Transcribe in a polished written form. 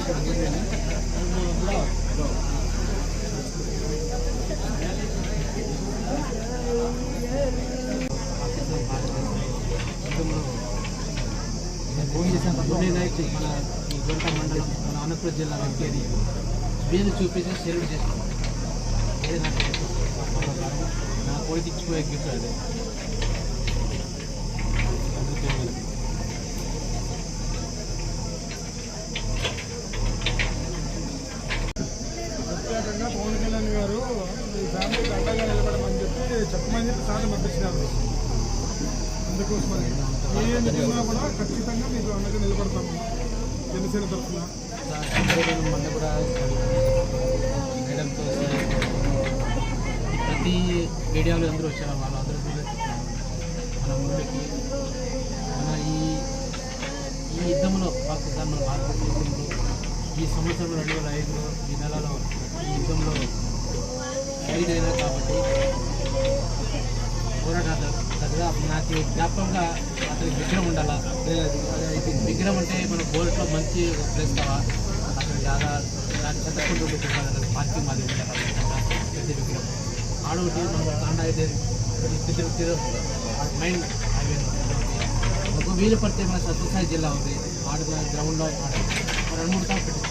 Phone చేసిన night మన గొంట మండలం మన అనంతపురం జిల్లా వెంకేది వీలు చూపించి సెలవు చేస్తాం. అదే నా కొడుకు ఇచ్చిపోయే గిఫ్ట్ అదే. ప్రత్యేకంగా పవన్ కళ్యాణ్ గారు ఈ ఫ్యామిలీకి అండగా నిలబడమని చెప్పమని సార్ పంపించినారు. అందుకోసమని ఏం చేసినా కూడా ఖచ్చితంగా మీకు అండగా నిలబడతాము జనసేన తరఫున. మొన్న కూడా మేడంతో ప్రతి మీడియాలో అందరూ వచ్చారు. వాళ్ళందరూ మన ముందుకి మన ఈ యుద్ధంలో పాకిస్తాన్ భారత యుద్ధంలో ఈ సంవత్సరం 2005లో ఈ నెలలో ఈ యుద్ధంలో ఖరీదైనా కాబట్టి పోరాటాలుగా నాకు జ్ఞాపకంగా అతనికి విగ్రహం ఉండాలా. విగ్రహం అంటే మన గోల్డ్లో మంచి ప్లేస్ కావాలి. అక్కడ చాలా నాకు చెత్తకుంటూ పార్కింగ్ మాది పెద్ద విగ్రహం ఆడొకటి మనం తాండా అయితే మైండ్ హైవే ఒక వీలు పడితే మన సత్యసాయి జిల్లా ఉంది. ఆడ గ్రౌండ్లో 2-3 సార్లు పెట్టింది.